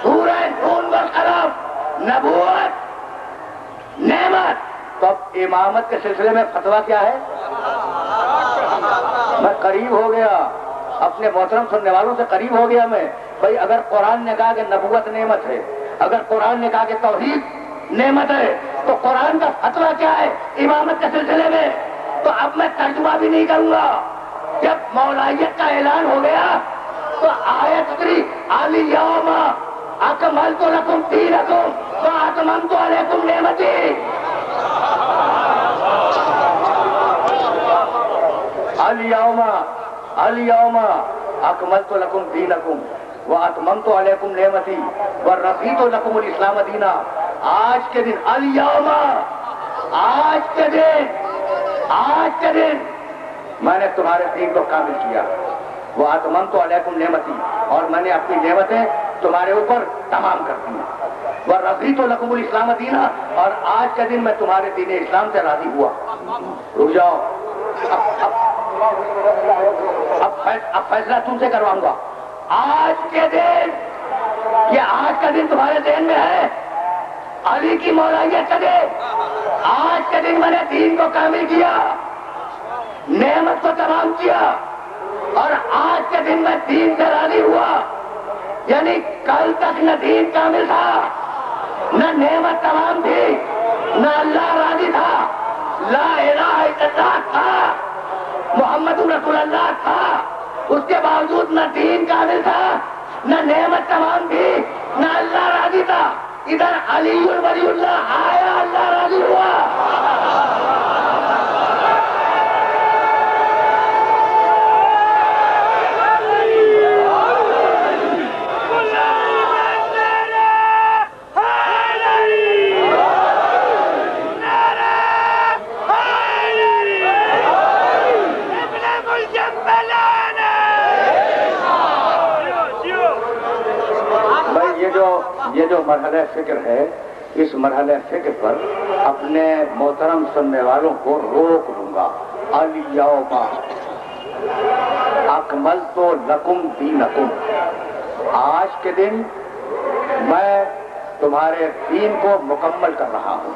سورہ نون والقلم نبوت نعمت۔ تو اب امامت کے سلسلے میں فتویٰ کیا ہے؟ میں قریب ہو گیا، اپنے محترم سننے والوں سے قریب ہو گیا میں۔ بھائی اگر قرآن نے کہا کہ نبوت نعمت ہے، اگر قرآن نے کہا کہ توحید نعمت ہے، تو قرآن کا فتویٰ کیا ہے امامت کے سلسلے میں؟ تو اب میں ترجمہ بھی نہیں کروں گا۔ جب مولائیت کا اعلان ہو گیا تو آیت اتری الیوم اکملت لکم دینکم واتممت علیکم نعمتی۔ الیوم اکملت لکم دینکم واتممت علیکم نعمتی ورضیت لکم الاسلام دینا۔ آج کے دن الیوم، آج کے دن میں نے تمہارے دین کو کامل کیا، واتممت علیکم نعمتی، اور میں نے اپنی نعمتیں تمہارے اوپر تمام کر دیا۔ وَرَضِيتُ لَكُمُ الْإِسْلَامَ دِينًا، اور آج کے دن میں تمہارے دین اسلام سے راضی ہوا۔ رک جاؤ، اب فیصلہ تم سے کرواؤں گا۔ آج کے دن، یہ آج کا دن تمہارے ذہن میں ہے؟ علی کی مولائیت کا دن، آج کے دن میں نے دین کو کامل کیا، نعمت کو تمام کیا، اور آج کے دن میں دین سے راضی ہوا۔ یعنی کل تک نہ دین کامل تھا، نہ نعمت تمام تھی، نہ اللہ راضی تھا، لا الہ الا اللہ تھا، محمد رسول اللہ تھا، اس کے باوجود نہ دین کامل تھا، نہ نعمت تمام تھی، نہ اللہ راضی تھا۔ ادھر علی ولی اللہ آیا، اللہ راضی ہوا۔ یہ جو مرحلہ فکر ہے، اس مرحلہ فکر پر اپنے محترم سننے والوں کو روک لوں گا۔ الیوم اکملت لکم دینکم، آج کے دن میں تمہارے دین کو مکمل کر رہا ہوں۔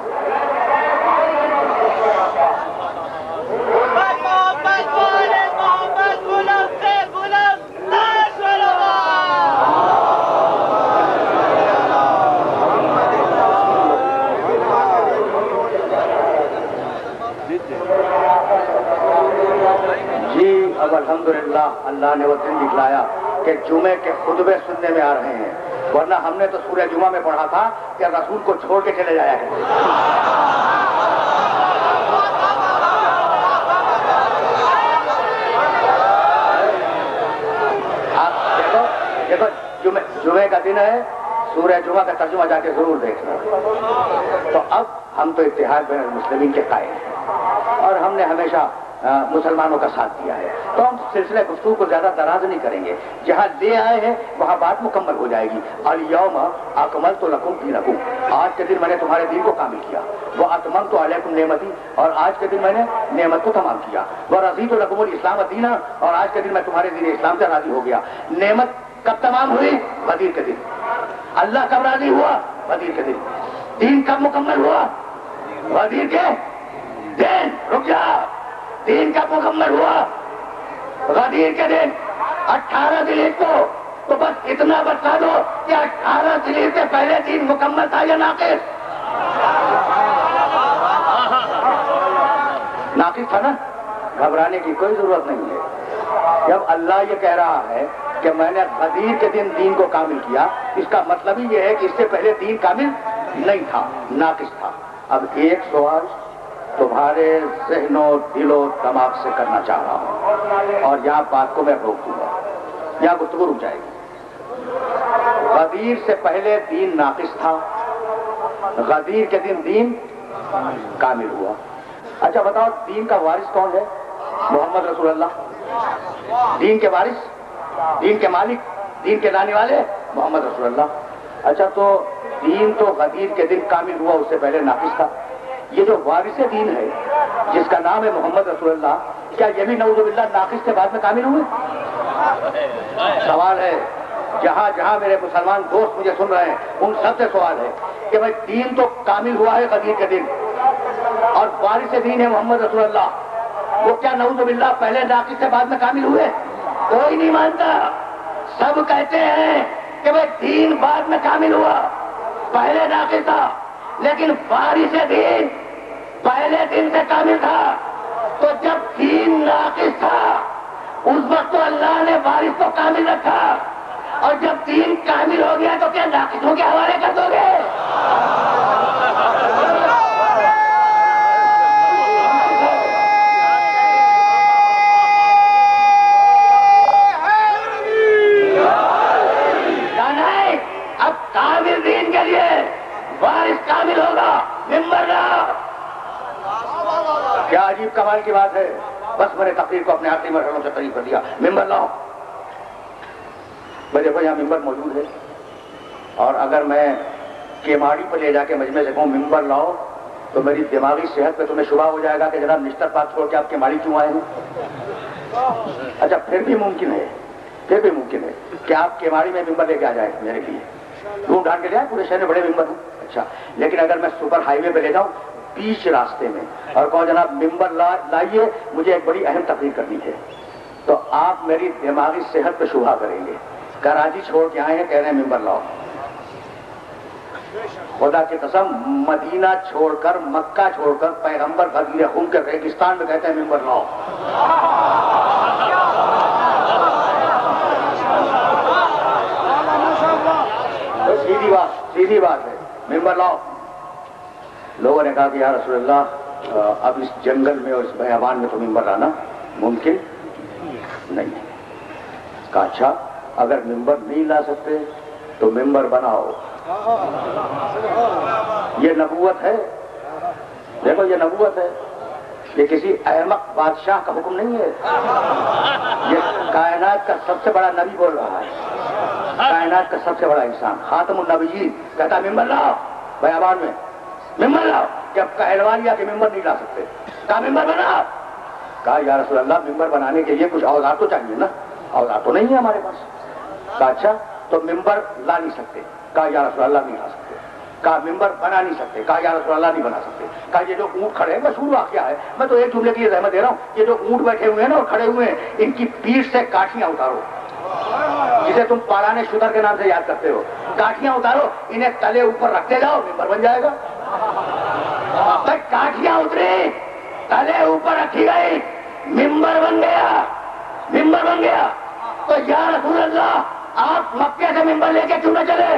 اب الحمدللہ اللہ نے وہ دن دکھلایا کہ جمعے کے خطبے سننے میں آ رہے ہیں، ورنہ ہم نے تو سورہ جمعہ میں پڑھا تھا کہ رسول کو چھوڑ کے چلے جایا کرتے۔ آپ دیکھو جمعے کا دن ہے، سورہ جمعہ کا ترجمہ جا کے ضرور دیکھنا۔ تو اب ہم تو اتحاد بین المسلمین کے قائل ہیں، اور ہم نے ہمیشہ مسلمانوں کا ساتھ دیا ہے، تو ہم سلسلہ گفتگو کو زیادہ دراز نہیں کریں گے، جہاں لے آئے ہیں وہاں بات مکمل ہو جائے گی۔ الیوم اکملت لکم دینکم، آج کے دن میں نے تمہارے دین کو کامل کیا۔ واتممت علیکم نعمتی، اور آج کے دن میں نے نعمت کو تمام کیا۔ ورضیت لکم الاسلام دینا، اور آج کے دن میں تمہارے دین اسلام سے راضی ہو گیا۔ نعمت کب تمام ہوئی؟ غدیر کے دن۔ اللہ کب راضی ہوا؟ غدیر کے دن۔ دین کب مکمل ہوا؟ غدیر کے دن۔ رک جا، دین کب مکمل ہوا؟ غدیر کے دن 18 ذیل کو۔ تو بس اتنا بتا دو کہ 18 ذیل سے پہلے دین مکمل تھا یا ناقص؟ ناقص تھا نا، گھبرانے کی کوئی ضرورت نہیں ہے۔ جب اللہ یہ کہہ رہا ہے کہ میں نے غدیر کے دن دین کو کامل کیا، اس کا مطلب ہی یہ ہے کہ اس سے پہلے دین کامل نہیں تھا، ناقص تھا۔ اب ایک سوال تمہارے ذہن و دل و دماغ سے کرنا چاہ رہا ہوں، اور یہاں بات کو میں روک دوں گا، یہاں گفتگو رک جائے گی۔ غدیر سے پہلے دین ناقص تھا، غدیر کے دن دین کامل ہوا۔ اچھا بتاؤ، دین کا وارث کون ہے؟ محمد رسول اللہ۔ دین کے وارث، دین کے مالک، دین کے لانے والے محمد رسول اللہ۔ اچھا تو دین تو غدیر کے دن کامل ہوا، اس سے پہلے ناقص تھا۔ یہ جو وارث دین ہے جس کا نام ہے محمد رسول اللہ، کیا یہ بھی نعوذ باللہ ناقص کے بعد میں کامل ہوئے؟ سوال ہے، جہاں جہاں میرے مسلمان دوست مجھے سن رہے ہیں ان سب سے سوال ہے کہ بھائی دین تو کامل ہوا ہے غدیر کے دن، اور وارث دین ہے محمد رسول اللہ، وہ کیا نعوذ باللہ پہلے ناقص سے بعد میں کامل ہوئے؟ کوئی نہیں مانتا، سب کہتے ہیں کہ بھائی دین بعد میں کامل ہوا، پہلے ناقص تھا، لیکن وارث دین پہلے دن سے کامل تھا۔ تو جب دین ناقص تھا اس وقت تو اللہ نے وارث کو کامل رکھا، اور جب دین کامل ہو گیا تو کیا ناقصوں کے حوالے کر دو گے؟ اب کامل دین کے لیے وارث کامل ہوگا، ممبر لاؤ۔ کیا عجیب کمال کی بات ہے، بس میں نے تقریر کو اپنے آخری مرحلوں سے قریب کر دیا۔ ممبر لاؤ، بھائی دیکھو یہاں ممبر موجود ہے، اور اگر میں کیماڑی پہ لے جا کے مجمع سے کہوں ممبر لاؤ تو میری دماغی صحت پہ تمہیں شبہ ہو جائے گا کہ جناب نشتر پاک چھوڑ کے آپ کیماڑی کیوں آئے ہیں؟ اچھا پھر بھی ممکن ہے کہ آپ کیماڑی میں ممبر لے کے آ جائیں میرے لیے، ڈھونڈ ڈھانڈ کے لے آئے، پورے شہر میں بڑے ممبر ہیں. اچھا لیکن اگر میں سپر ہائی وے پہ لے جاؤں بیچ راستے میں اور کہو جناب ممبر لائیے مجھے ایک بڑی اہم تقریر کرنی ہے، تو آپ میری دماغی صحت پہ شبہ کریں گے. کراچی چھوڑ کے آئے ہیں کہہ رہے ہیں ممبر لاؤ. خدا کی قسم مدینہ چھوڑ کر مکہ چھوڑ کر پیغمبر غدیر خون کے ریگستان میں کہتے ہیں ممبر لاؤ. سیدھی بات ہے، ممبر لاؤ. لوگوں نے کہا کہ یا رسول اللہ اب اس جنگل میں اور اس بیابان میں تو ممبر لانا ممکن نہیں ہے. کہا اچھا اگر ممبر نہیں لا سکتے تو ممبر بناؤ. یہ نبوت ہے، دیکھو یہ نبوت ہے، یہ کسی احمق بادشاہ کا حکم نہیں ہے، یہ کائنات کا سب سے بڑا نبی بول رہا ہے، کائنات کا سب سے بڑا انسان خاتم النبیین کہتا ممبر لاؤ بیابان میں، ممبر لاؤ. کہ اب کہلوان یا کہ ممبر نہیں لا سکتے، کہا ممبر بنا. کہا یا رسول اللہ ممبر بنانے کے لیے کچھ اوزار تو چاہیے نا، اوزار تو نہیں ہے ہمارے پاس. کہا اچھا تو ممبر لا نہیں سکتے. کہا یا رسول اللہ نہیں لا سکتے. کہا ممبر بنا نہیں سکتے. کہا یا رسول اللہ نہیں بنا سکتے. کہا یہ جو اونٹ کھڑے ہیں مشہور واقعہ ہے، میں تو ایک جملے کی یہ زحمت دے رہا ہوں، یہ جو اونٹ بیٹھے ہوئے ہیں نا اور کھڑے ہوئے ہیں ان کی پیٹھ سے کاٹھیاں اتارو، جسے تم پالانے شتر کے نام سے یاد کرتے ہو. کاٹھیاں اتارو، انہیں تلے اوپر رکھتے جاؤ، ممبر بن جائے گا. کاٹھیاں اتری، تلے اوپر رکھی گئی، ممبر بن گیا، ممبر بن گیا. تو یا رسول اللہ آپ مکے سے ممبر لے کے کیوں نہ چلے؟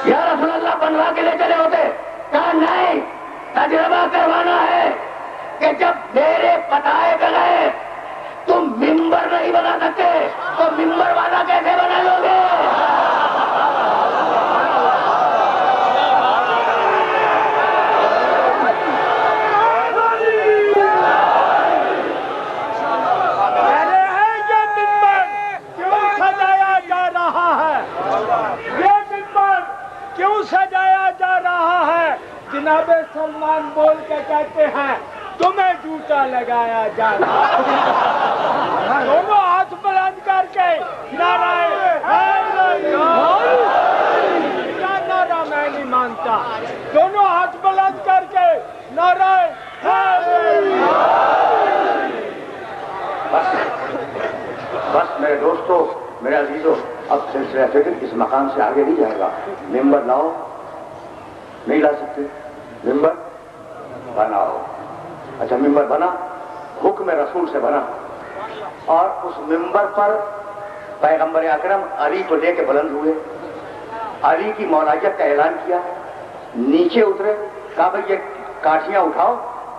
یا رسول اللہ بنوا کے لے چلے ہوتے. کہا نہیں، تجربہ کروانا ہے کہ جب میرے بتائے بغیر تم ممبر نہیں بنا سکتے تو ممبر والا کیسے بنا لو گے؟ سجایا جا رہا ہے؟ جناب سلمان بول کے کہتے ہیں تمہیں جوتا لگایا جا رہا ہے. دونوں ہاتھ بلند کر کے نعرہ نعرہ میں نہیں مانتا، دونوں ہاتھ بلند کر کے نعرہ بس میرے دوستو، میرے عزیزو، اب سلسلہ فکر اس مقام سے آگے نہیں جائے گا. ممبر لاؤ، نہیں لا سکتے، ممبر بناؤ. اچھا ممبر بنا، حکم رسول سے بنا، اور اس ممبر پر پیغمبر اکرم علی کو لے کے بلند ہوئے، علی کی مولایت کا اعلان کیا، نیچے اترے، کہا بھائی یہ کاٹھیاں اٹھاؤ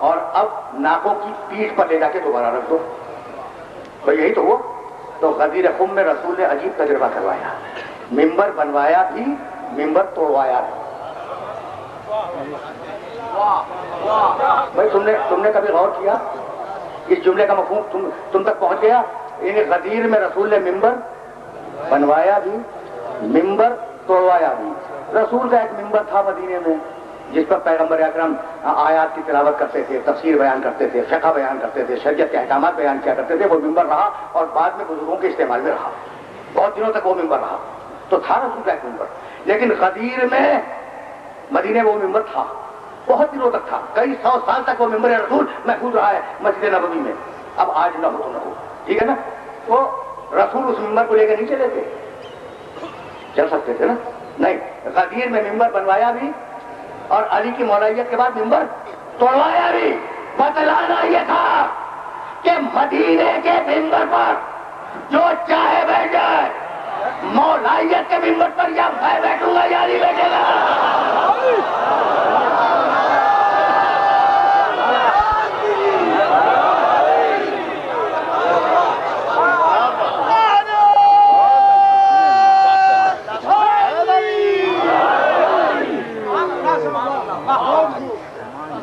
اور اب ناکوں کی پیٹھ پر لے جا کے دوبارہ رکھ دو. بھائی یہی تو ہوا. تو غدیر خم میں رسول نے عجیب تجربہ کروایا، ممبر بنوایا بھی، ممبر توڑوایا بھی. بھائی تم نے کبھی غور کیا اس جملے کا مفہوم تم تک پہنچ گیا؟ یعنی غدیر میں رسول نے ممبر بنوایا بھی، ممبر توڑوایا بھی. رسول کا ایک ممبر تھا مدینے میں جس پر پیغمبر اکرم آیات کی تلاوت کرتے تھے، تفسیر بیان کرتے تھے، فقہ بیان کرتے تھے، شریعت کے احکامات بیان کیا کرتے تھے. وہ ممبر رہا اور بعد میں بزرگوں کے استعمال میں رہا، بہت دنوں تک وہ ممبر رہا. تو تھا رسول کا ایک ممبر، لیکن غدیر میں مدینے وہ ممبر تھا، بہت دنوں تک تھا، کئی 100 سال تک وہ ممبر رسول محفوظ رہا ہے مسجد نبوی میں. اب آج نہ ہو تو نہ ہو، ٹھیک ہے نا. وہ رسول اس ممبر کو لے کے نہیں چلے تھے، چل سکتے تھے نا، نہیں. غدیر میں ممبر بنوایا بھی اور علی کی مولایت کے بعد ممبر توڑوایا بھی. بتلانا یہ تھا کہ مدینے کے ممبر پر جو چاہے بیٹھ جائے، مولایت کے ممبر پر یا میں بیٹھوں گا یا نہیں بیٹھے گا.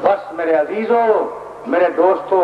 بس میرے عزیزوں، میرے دوستوں،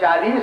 40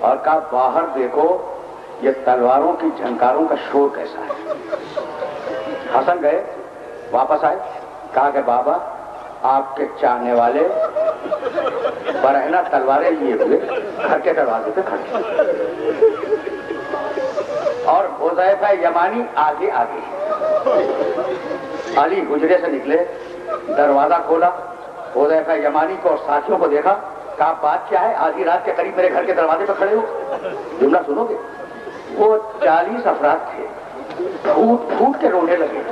اور کہا باہر دیکھو یہ تلواروں کی جھنکاروں کا شور کیسا ہے۔ حسن گئے، واپس آئے، کہا کہ بابا آپ کے چاہنے والے برہنہ تلواریں لیے ہوئے گھر کے دروازے پہ کھڑے، اور حذیفہ یمانی آگے آگے۔ علی حجرے سے نکلے، دروازہ کھولا، حذیفہ یمانی کو اور ساتھیوں کو دیکھا، کہا بات کیا ہے؟ آدھی رات کے قریب میرے گھر کے دروازے پہ کھڑے ہو؟ جملہ سنو گے؟ وہ 40 افراد تھے، پھوٹ پھوٹ کے رونے لگے۔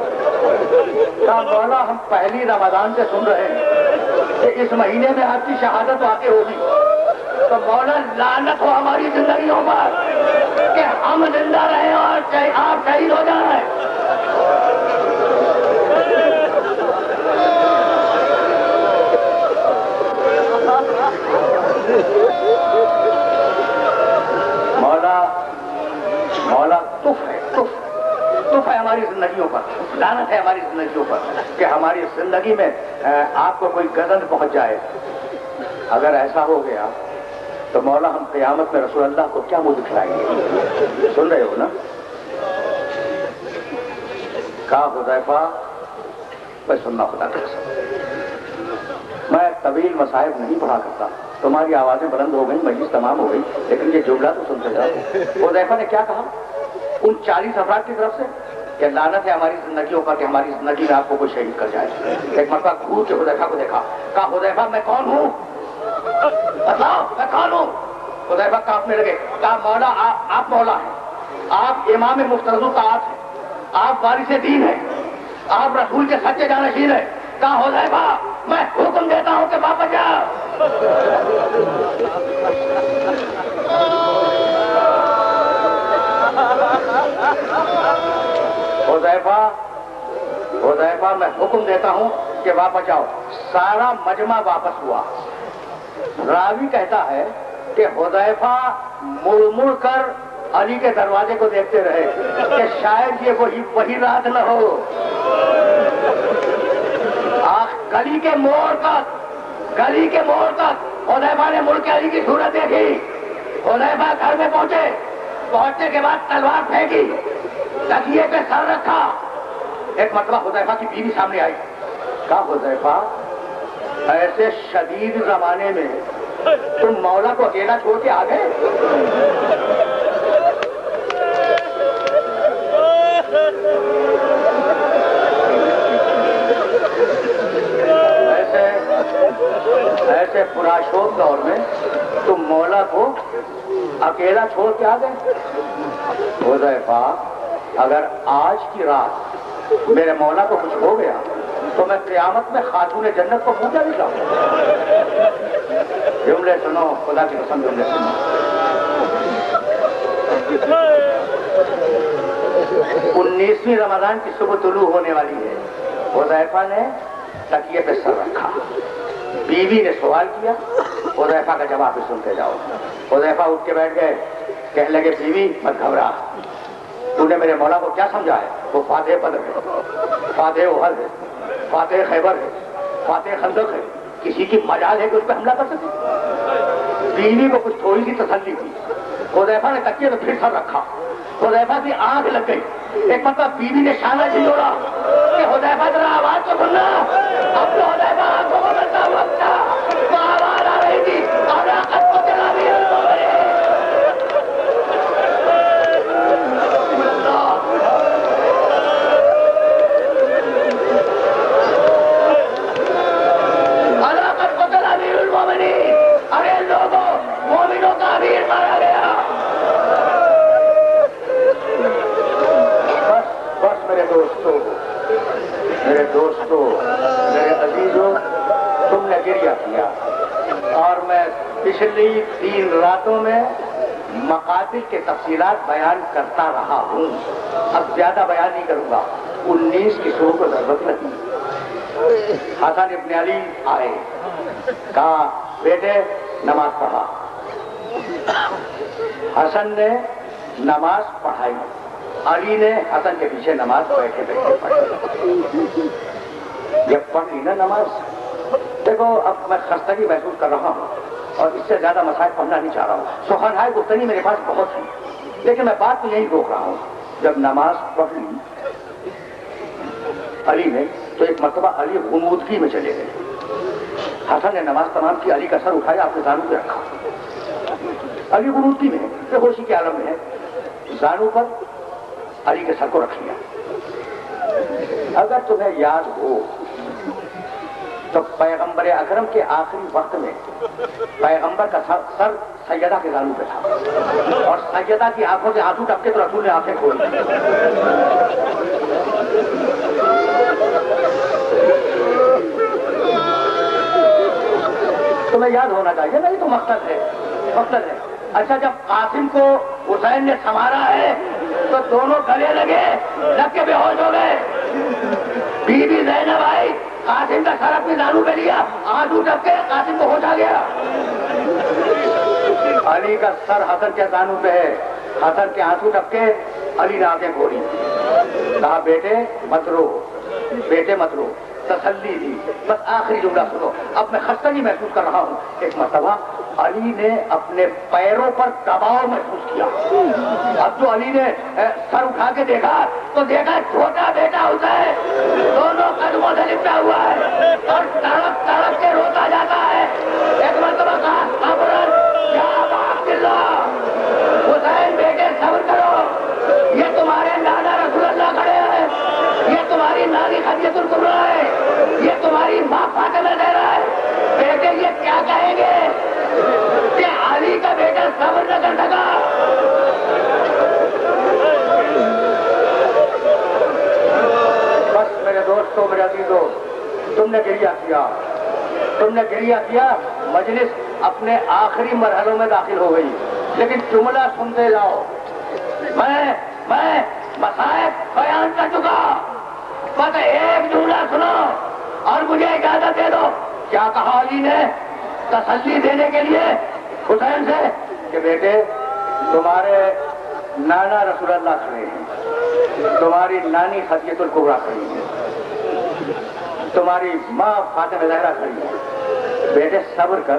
کہا مولا ہم پہلی رمضان سے سن رہے ہیں کہ اس مہینے میں آپ کی شہادت واقع ہوگی، تو مولا لعنت ہو ہماری زندگیوں پر کہ ہم زندہ رہیں اور آپ شہید ہو جائیں۔ مولا تف ہے ہماری زندگیوں پر، لعنت ہے ہماری زندگیوں پر کہ ہماری زندگی میں آپ کو کوئی گزند پہنچ جائے۔ اگر ایسا ہو گیا تو مولا ہم قیامت میں رسول اللہ کو کیا منہ دکھلائیں گے؟ سن رہے ہو نا؟ کہا حذیفہ میں سننا خدا کا قسم، میں طویل مصائب نہیں پڑھا کرتا، تمہاری آوازیں بلند ہو گئی، مجلس تمام ہو گئی، لیکن یہ جملہ تو سنتے جاؤ۔ حذیفہ نے کیا کہا ان 40 افراد کی طرف سے؟ کہ لعنت ہے ہماری زندگیوں پر کہ ہماری زندگی میں آپ کو کوئی شہید کر جائے۔ ایک مرتبہ گھور کے حذیفہ کو دیکھا، کہا حذیفہ میں کون ہوں؟ بتاؤ میں کون ہوں؟ حذیفہ کانپنے لگے، کہا مولا آپ مولا ہیں، آپ امام مفترض الطاعات ہیں، آپ وارث دین ہیں، آپ رسول کے سچے جانشین ہیں۔ کہا حذیفہ میں حکم دیتا ہوں کہ واپس جاؤ۔ حذیفہ میں حکم دیتا ہوں کہ واپس جاؤ۔ سارا مجمع واپس ہوا۔ راوی کہتا ہے کہ حذیفہ مڑ مڑ کر علی کے دروازے کو دیکھتے رہے کہ شاید یہ وہی رات نہ ہو۔ گلی کے موڑ تک حذیفہ نے مڑ کے علی کی صورت دیکھی۔ حذیفہ گھر میں پہنچنے کے بعد تلوار پھینکی، تکیے پہ سر رکھا۔ ایک مرتبہ حذیفہ کی بیوی سامنے آئی، کہا حذیفہ ایسے شدید زمانے میں تم مولا کو اکیلا چھوڑ کے آ گئے؟ ایسے پراشوب دور میں تم مولا کو اکیلا چھوڑ کے آ گئے؟ حذیفہ اگر آج کی رات میرے مولا کو کچھ ہو گیا تو میں قیامت میں خاتون جنت کو پوچھا نہیں جاؤں۔ جملے سنو، خدا کی قسم جملے سنو۔ 19ویں رمضان کی صبح طلوع ہونے والی ہے۔ حذیفہ نے تکیے پہ سر رکھا، بیوی نے سوال کیا، حذیفہ کا جواب بھی سنتے جاؤ۔ حذیفہ اٹھ کے بیٹھ گئے، کہنے لگے بیوی مت گھبرا، تو نے میرے مولا کو کیا سمجھا ہے؟ وہ فاتح بدر ہے، فاتح احد ہے، فاتح خیبر ہے، فاتح خندق ہے، کسی کی مجال ہے کہ اس پہ حملہ کر سکے؟ بیوی کو کچھ تھوڑی سی تسلی ہوئی، حذیفہ نے تکیے پہ پھر سر رکھا۔ حذیفہ کی آنکھ لگ گئی۔ ایک مطلب بیوی نے شانہ جھنجھوڑا کہ حذیفہ ذرا آواز تو سننا۔ اب تو حذیفہ آنکھوں کو بنتا وقت تھا، وہ آواز آ رہی تھی، علاقت کو چلا بھی ارے لوگوں مومنوں کا امیر مارا گیا۔ بس میرے دوستو میرے عزیزوں، تم نے گریہ کیا اور میں پچھلی 3 راتوں میں مقاتل کے تفصیلات بیان کرتا رہا ہوں، اب زیادہ بیان نہیں کروں گا۔ 19 کی صبح کو ضرورت لگی، حسن ابن علی آئے، کہا بیٹے نماز پڑھا۔ حسن نے نماز پڑھائی، علی نے حسن کے پیچھے نماز بیٹھے بیٹھے پڑھی۔ جب پڑھ لی نا نماز، دیکھو اب میں خستگی محسوس کر رہا ہوں، اور اس سے زیادہ مسائل پڑھنا نہیں چاہ رہا ہوں. سخنہائے گفتگی میرے پاس بہت سی، لیکن میں بات تو یہی روک رہا ہوں. جب نماز پڑھ لی علی نے تو ایک مرتبہ علی غنودگی میں چلے گئے. حسن نے نماز تمام کی، علی کا سر اٹھایا، اپنے زانو پہ رکھا. علی غنودگی میں ہے، بے ہوشی کے عالم میں ہے، زانو پر علی کے سر کو رکھ لیا. اگر تمہیں یاد ہو تو پیغمبر اکرم کے آخری وقت میں پیغمبر کا سر سیدہ کے زانو پہ تھا، اور سیدہ کی آنکھوں سے آنسو ٹپکے تو رسول نے آنکھیں کھول دی. تمہیں یاد ہونا چاہیے، نہیں تو مقصد ہے. اچھا، جب قاسم کو حسین نے سنوارا ہے تو دونوں گلے لگے، لگ کے بے ہوش ہو گئے. بی بی زینب آئی، قاسم کا سر اپنی زانو پہ لیا، آنسو ٹپکے قاسم کو ہوش آ گیا. علی کا سر حسن کے زانو پہ ہے، حسن کے آنسو ٹپکے، علی نے آنکھیں کھولی. کہا بیٹے مت رو، تسلی دی. بس آخری جملہ سنو. اب میں خستہ نہیں محسوس کر رہا ہوں. ایک مرتبہ علی نے اپنے پیروں پر دباؤ محسوس کیا. اب جو علی نے سر اٹھا کے دیکھا تو دیکھا چھوٹا بیٹا حسین دونوں قدموں سے لپٹا ہوا ہے اور تڑپ تڑپ کے روتا جاتا ہے. ایک مرتبہ کہا ابرن یا ابا عبداللہ، حسین بیٹے صبر کرو، یہ تمہارے نانا رسول اللہ کھڑے ہیں، یہ تمہاری نانی خدیجہ الکبریٰ ہے، یہ تمہاری ماں فاطمہ زہرا ہے. بیٹے یہ کیا کہیں گے کہ علی کا بیٹا صبر نہ کر سکا؟ بس میرے دوستوں، میرے عزیزوں، تم نے گریہ کیا، مجلس اپنے آخری مرحلوں میں داخل ہو گئی. لیکن جملہ سنتے جاؤ. میں مسائل بیان کر چکا، بس ایک جملہ سنو اور مجھے اجازت دے دو. کیا کہا علی نے تسلی دینے کے لیے حسین سے کہ بیٹے تمہارے نانا رسول اللہ کھڑے ہیں، تمہاری نانی خدیجہ الکبریٰ کھڑی ہے، تمہاری ماں فاطمہ زہرا کھڑی ہے. بیٹے صبر کر.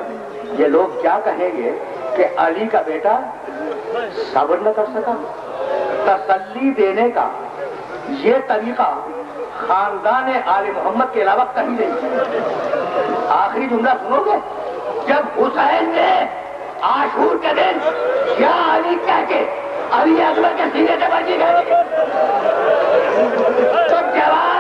یہ لوگ کیا کہیں گے کہ علی کا بیٹا صبر نہ کر سکا؟ تسلی دینے کا یہ طریقہ خاندان آل محمد کے علاوہ کہیں نہیں. آخری جملہ سنو گے. جب حسین نے عاشور کے دن یا علی کہہ کے علی اکبر کے سینے سے بچی گئی تو جواب